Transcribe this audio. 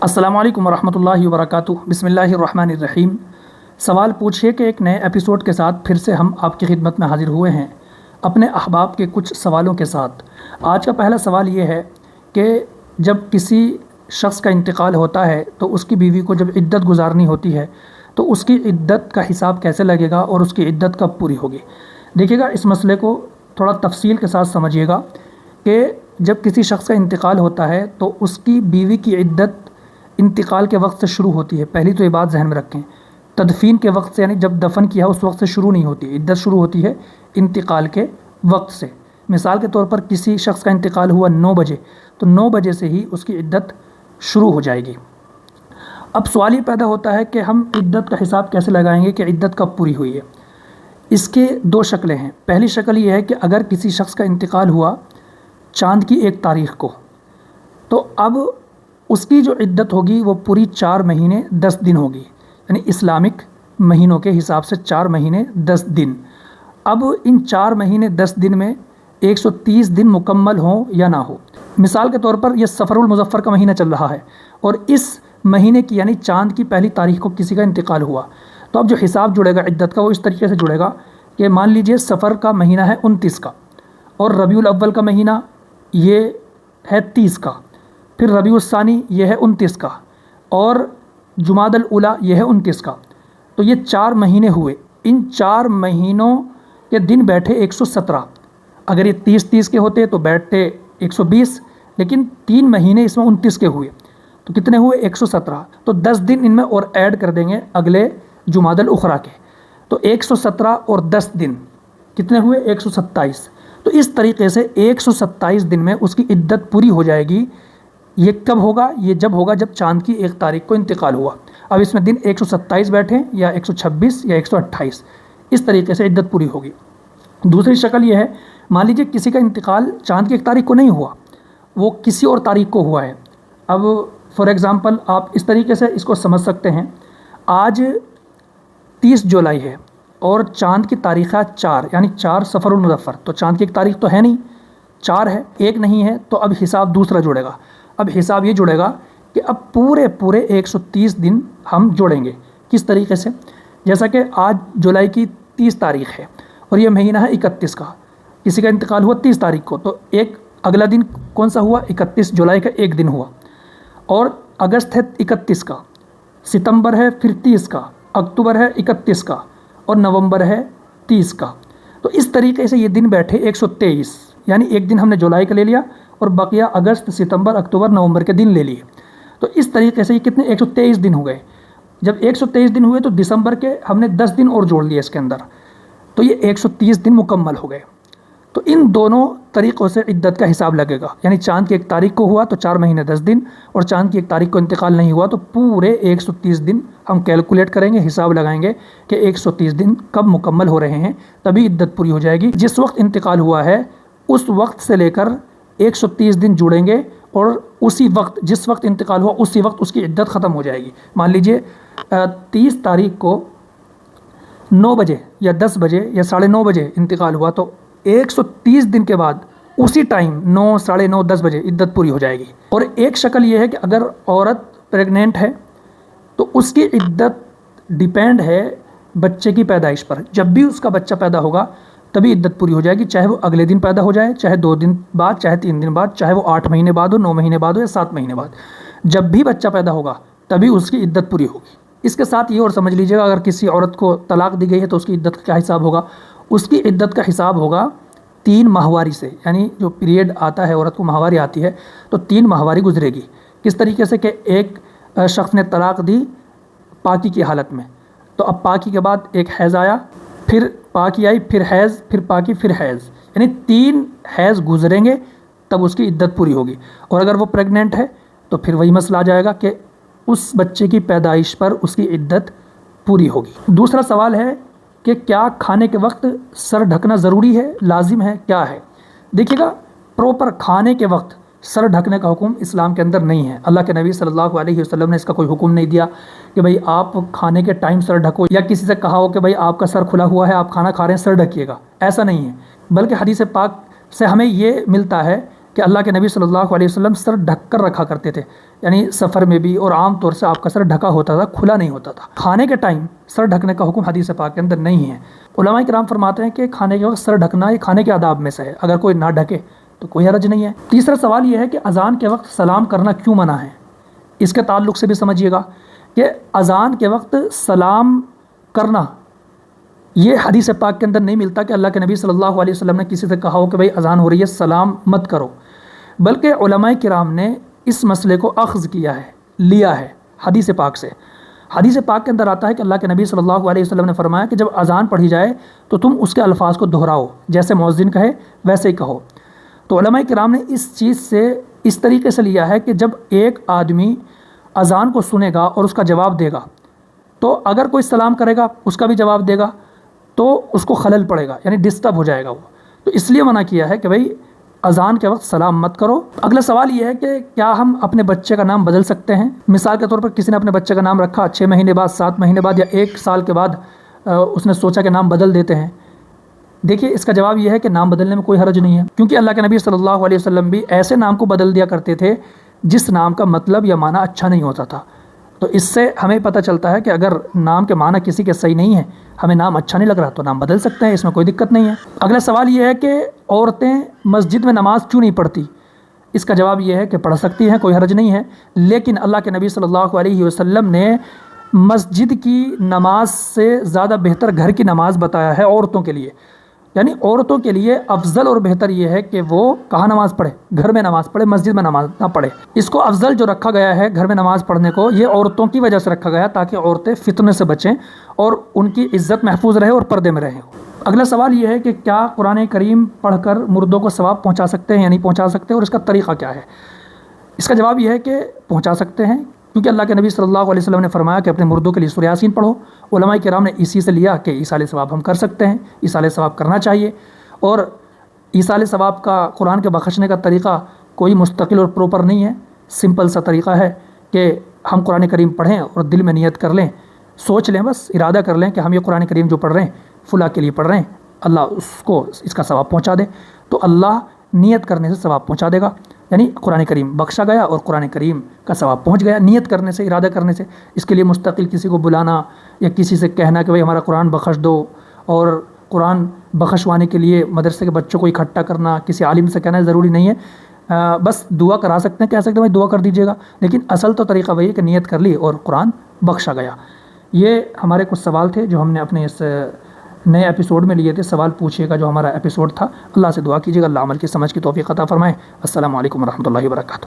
السلام علیکم ورحمۃ اللہ وبرکاتہ۔ بسم اللہ الرحمن الرحیم۔ سوال پوچھیے کہ ایک نئے ایپیسوڈ کے ساتھ پھر سے ہم آپ کی خدمت میں حاضر ہوئے ہیں اپنے احباب کے کچھ سوالوں کے ساتھ۔ آج کا پہلا سوال یہ ہے کہ جب کسی شخص کا انتقال ہوتا ہے تو اس کی بیوی کو جب عدت گزارنی ہوتی ہے تو اس کی عدت کا حساب کیسے لگے گا اور اس کی عدت کب پوری ہوگی؟ دیکھیے گا، اس مسئلے کو تھوڑا تفصیل کے ساتھ سمجھیے گا کہ جب کسی شخص کا انتقال ہوتا ہے تو اس کی بیوی کی عدت انتقال کے وقت سے شروع ہوتی ہے۔ پہلی تو یہ بات ذہن میں رکھیں، تدفین کے وقت سے، یعنی جب دفن کیا اس وقت سے شروع نہیں ہوتی، عدت شروع ہوتی ہے انتقال کے وقت سے۔ مثال کے طور پر کسی شخص کا انتقال ہوا 9 بجے تو 9 بجے سے ہی اس کی عدت شروع ہو جائے گی۔ اب سوال یہ پیدا ہوتا ہے کہ ہم عدت کا حساب کیسے لگائیں گے کہ عدت کب پوری ہوئی ہے؟ اس کے دو شکلیں ہیں۔ پہلی شکل یہ ہے کہ اگر کسی شخص کا انتقال ہوا چاند کی 1 تاریخ کو تو اب اس کی جو عدت ہوگی وہ پوری 4 مہینے 10 دن ہوگی، یعنی اسلامک مہینوں کے حساب سے 4 مہینے 10 دن۔ اب ان 4 مہینے 10 دن میں 130 دن مکمل ہوں یا نہ ہو۔ مثال کے طور پر یہ سفر المظفر کا مہینہ چل رہا ہے اور اس مہینے کی یعنی چاند کی 1 تاریخ کو کسی کا انتقال ہوا، تو اب جو حساب جڑے گا عدت کا وہ اس طریقے سے جڑے گا کہ مان لیجئے سفر کا مہینہ ہے 29 کا اور ربیع الاول کا مہینہ یہ ہے 30 کا، پھر ربیع الثانی یہ ہے 29 کا اور جمادی الاولی یہ ہے 29 کا۔ تو یہ 4 مہینے ہوئے، ان 4 مہینوں کے دن بیٹھے 117۔ اگر یہ 30 کے ہوتے تو بیٹھتے 120، لیکن 3 مہینے اس میں 29 کے ہوئے تو کتنے ہوئے؟ 117۔ تو 10 دن ان میں اور ایڈ کر دیں گے اگلے جمادی الاخری کے، تو 117 اور 10 دن کتنے ہوئے؟ 127۔ تو اس طریقے سے 127 دن میں اس کی عدت پوری ہو جائے گی۔ یہ کب ہوگا؟ یہ جب ہوگا جب چاند کی 1 تاریخ کو انتقال ہوا۔ اب اس میں دن 127 بیٹھیں یا 126 یا 128، اس طریقے سے عدت پوری ہوگی۔ دوسری شکل یہ ہے، مان لیجیے کسی کا انتقال چاند کی 1 تاریخ کو نہیں ہوا، وہ کسی اور تاریخ کو ہوا ہے۔ اب فار ایگزامپل آپ اس طریقے سے اس کو سمجھ سکتے ہیں، آج 30 جولائی ہے اور چاند کی تاریخ ہے 4، یعنی 4 سفر المظفر، تو چاند کی 1 تاریخ تو ہے نہیں، 4 ہے، 1 نہیں ہے، تو اب حساب دوسرا جڑے گا۔ اب حساب یہ جڑے گا کہ اب پورے 130 دن ہم جوڑیں گے۔ کس طریقے سے؟ جیسا کہ آج جولائی کی 30 تاریخ ہے اور یہ مہینہ ہے 31 کا، کسی کا انتقال ہوا 30 تاریخ کو، تو ایک اگلا دن کون سا ہوا؟ 31 جولائی کا 1 دن ہوا، اور اگست ہے 31 کا، ستمبر ہے پھر 30 کا، اکتوبر ہے 31 کا اور نومبر ہے 30 کا۔ تو اس طریقے سے یہ دن بیٹھے 123، یعنی ایک دن ہم نے جولائی کا لے لیا اور بقیہ اگست، ستمبر، اکتوبر، نومبر کے دن لے لیے۔ تو اس طریقے سے یہ کتنے 123 دن ہو گئے۔ جب 123 دن ہوئے تو دسمبر کے ہم نے 10 دن اور جوڑ لیے اس کے اندر، تو یہ 130 دن مکمل ہو گئے۔ تو ان دونوں طریقوں سے عدت کا حساب لگے گا، یعنی چاند کی 1 تاریخ کو ہوا تو 4 مہینے 10 دن، اور چاند کی 1 تاریخ کو انتقال نہیں ہوا تو پورے 130 دن ہم کیلکولیٹ کریں گے، حساب لگائیں گے کہ 130 دن کب مکمل ہو رہے ہیں، تبھی عدت پوری ہو جائے گی۔ جس وقت انتقال ہوا ہے اس وقت سے لے کر 130 دن جڑیں گے اور اسی وقت جس وقت انتقال ہوا اسی وقت اس کی عدت ختم ہو جائے گی۔ مان لیجئے 30 تاریخ کو 9 بجے یا 10 بجے یا 9:30 بجے انتقال ہوا تو 130 دن کے بعد اسی ٹائم 9، 9:30، 10 بجے عدت پوری ہو جائے گی۔ اور ایک شکل یہ ہے کہ اگر عورت پریگنینٹ ہے تو اس کی عدت ڈیپینڈ ہے بچے کی پیدائش پر۔ جب بھی اس کا بچہ پیدا ہوگا تبھی عدت پوری ہو جائے گی، چاہے وہ اگلے دن پیدا ہو جائے، چاہے 2 دن بعد، چاہے 3 دن بعد، چاہے وہ 8 مہینے بعد ہو، 9 مہینے بعد ہو یا 7 مہینے بعد، جب بھی بچہ پیدا ہوگا تبھی اس کی عدت پوری ہوگی۔ اس کے ساتھ یہ اور سمجھ لیجیے گا، اگر کسی عورت کو طلاق دی گئی ہے تو اس کی عدت کا کیا حساب ہوگا؟ اس کی عدت کا حساب ہوگا 3 ماہواری سے، یعنی جو پیریڈ آتا ہے عورت کو ماہواری آتی ہے تو 3 ماہواری گزرے گی۔ کس طریقے سے کہ ایک شخص نے طلاق دی پاکی کی حالت میں، تو اب پاکی کے بعد ایک حیض آیا، پھر پاکی آئی، پھر حیض، پھر پاکی، پھر حیض، یعنی 3 حیض گزریں گے تب اس کی عدت پوری ہوگی۔ اور اگر وہ پریگنینٹ ہے تو پھر وہی مسئلہ آ جائے گا کہ اس بچے کی پیدائش پر اس کی عدت پوری ہوگی۔ دوسرا سوال ہے کہ کیا کھانے کے وقت سر ڈھکنا ضروری ہے، لازم ہے، کیا ہے؟ دیکھیے گا، پروپر کھانے کے وقت سر ڈھکنے کا حکم اسلام کے اندر نہیں ہے۔ اللہ کے نبی صلی اللہ علیہ وسلم نے اس کا کوئی حکم نہیں دیا کہ بھئی آپ کھانے کے ٹائم سر ڈھکو، یا کسی سے کہا ہو کہ بھئی آپ کا سر کھلا ہوا ہے، آپ کھانا کھا رہے ہیں، سر ڈھکیے گا، ایسا نہیں ہے۔ بلکہ حدیث پاک سے ہمیں یہ ملتا ہے کہ اللہ کے نبی صلی اللہ علیہ وسلم سر ڈھک کر رکھا کرتے تھے، یعنی سفر میں بھی، اور عام طور سے آپ کا سر ڈھکا ہوتا تھا، کھلا نہیں ہوتا تھا۔ کھانے کے ٹائم سر ڈھکنے کا حکم حدیث پاک کے اندر نہیں ہے۔ علماء کرام فرماتے ہیں کہ کھانے کے وقت سر ڈھکنا یہ کھانے کے آداب میں سے ہے، اگر کوئی نہ ڈھکے تو کوئی حرج نہیں ہے۔ تیسرا سوال یہ ہے کہ اذان کے وقت سلام کرنا کیوں منع ہے؟ اس کے تعلق سے بھی سمجھیے گا کہ اذان کے وقت سلام کرنا یہ حدیث پاک کے اندر نہیں ملتا کہ اللہ کے نبی صلی اللہ علیہ وسلم نے کسی سے کہا ہو کہ بھائی اذان ہو رہی ہے سلام مت کرو، بلکہ علماء کرام نے اس مسئلے کو اخذ کیا ہے، لیا ہے حدیث پاک سے۔ حدیث پاک کے اندر آتا ہے کہ اللہ کے نبی صلی اللہ علیہ وسلم نے فرمایا کہ جب اذان پڑھی جائے تو تم اس کے الفاظ کو دہراؤ، جیسے مؤذن کہے ویسے ہی کہو۔ تو علماء کرام نے اس چیز سے اس طریقے سے لیا ہے کہ جب ایک آدمی اذان کو سنے گا اور اس کا جواب دے گا، تو اگر کوئی سلام کرے گا اس کا بھی جواب دے گا تو اس کو خلل پڑے گا، یعنی ڈسٹرب ہو جائے گا وہ، تو اس لیے منع کیا ہے کہ بھائی اذان کے وقت سلام مت کرو۔ اگلا سوال یہ ہے کہ کیا ہم اپنے بچے کا نام بدل سکتے ہیں؟ مثال کے طور پر کسی نے اپنے بچے کا نام رکھا، 6 مہینے بعد، 7 مہینے بعد یا 1 سال کے بعد اس نے سوچا کہ نام بدل دیتے ہیں۔ دیکھیے اس کا جواب یہ ہے کہ نام بدلنے میں کوئی حرج نہیں ہے، کیونکہ اللہ کے نبی صلی اللہ علیہ وسلم بھی ایسے نام کو بدل دیا کرتے تھے جس نام کا مطلب یا معنی اچھا نہیں ہوتا تھا۔ تو اس سے ہمیں پتہ چلتا ہے کہ اگر نام کے معنی کسی کے صحیح نہیں ہے، ہمیں نام اچھا نہیں لگ رہا تو نام بدل سکتے ہیں، اس میں کوئی دقت نہیں ہے۔ اگلا سوال یہ ہے کہ عورتیں مسجد میں نماز کیوں نہیں پڑھتی؟ اس کا جواب یہ ہے کہ پڑھ سکتی ہیں، کوئی حرج نہیں ہے، لیکن اللہ کے نبی صلی اللہ علیہ وسلم نے مسجد کی نماز سے زیادہ بہتر گھر کی نماز بتایا ہے عورتوں کے لیے، یعنی عورتوں کے لیے افضل اور بہتر یہ ہے کہ وہ کہاں نماز پڑھے؟ گھر میں نماز پڑھے، مسجد میں نماز نہ پڑھے۔ اس کو افضل جو رکھا گیا ہے گھر میں نماز پڑھنے کو، یہ عورتوں کی وجہ سے رکھا گیا تاکہ عورتیں فتنے سے بچیں اور ان کی عزت محفوظ رہے اور پردے میں رہیں۔ اگلا سوال یہ ہے کہ کیا قرآن کریم پڑھ کر مردوں کو ثواب پہنچا سکتے ہیں یا نہیں پہنچا سکتے، اور اس کا طریقہ کیا ہے؟ اس کا جواب یہ ہے کہ پہنچا سکتے ہیں، کیونکہ اللہ کے نبی صلی اللہ علیہ وسلم نے فرمایا کہ اپنے مردوں کے لیے سورہ یاسین پڑھو۔ علماء کرام نے اسی سے لیا کہ ایصال ثواب ہم کر سکتے ہیں، ایصال ثواب کرنا چاہیے، اور ایصال ثواب کا قرآن کے بخشنے کا طریقہ کوئی مستقل اور پروپر نہیں ہے، سمپل سا طریقہ ہے کہ ہم قرآن کریم پڑھیں اور دل میں نیت کر لیں، سوچ لیں، بس ارادہ کر لیں کہ ہم یہ قرآن کریم جو پڑھ رہے ہیں فلاں کے لیے پڑھ رہے ہیں، اللہ اس کو اس کا ثواب پہنچا دے، تو اللہ نیت کرنے سے ثواب پہنچا دے گا، یعنی قرآن کریم بخشا گیا اور قرآن کریم کا ثواب پہنچ گیا نیت کرنے سے، ارادہ کرنے سے۔ اس کے لیے مستقل کسی کو بلانا یا کسی سے کہنا کہ بھائی ہمارا قرآن بخش دو، اور قرآن بخشوانے کے لیے مدرسے کے بچوں کو اکٹھا کرنا، کسی عالم سے کہنا ضروری نہیں ہے، بس دعا کرا سکتے ہیں، کہہ سکتے ہیں بھائی دعا کر دیجیے گا، لیکن اصل تو طریقہ وہی ہے کہ نیت کر لی اور قرآن بخشا گیا۔ یہ ہمارے کچھ سوال تھے جو ہم نے اپنے اس نئے ایپیسوڈ میں لیے تھے، سوال پوچھیے گا جو ہمارا ایپیسوڈ تھا۔ اللہ سے دعا کیجیے گا اللہ عمل کی سمجھ کی توفیق عطا فرمائے۔ السلام علیکم ورحمۃ اللہ وبرکاتہ۔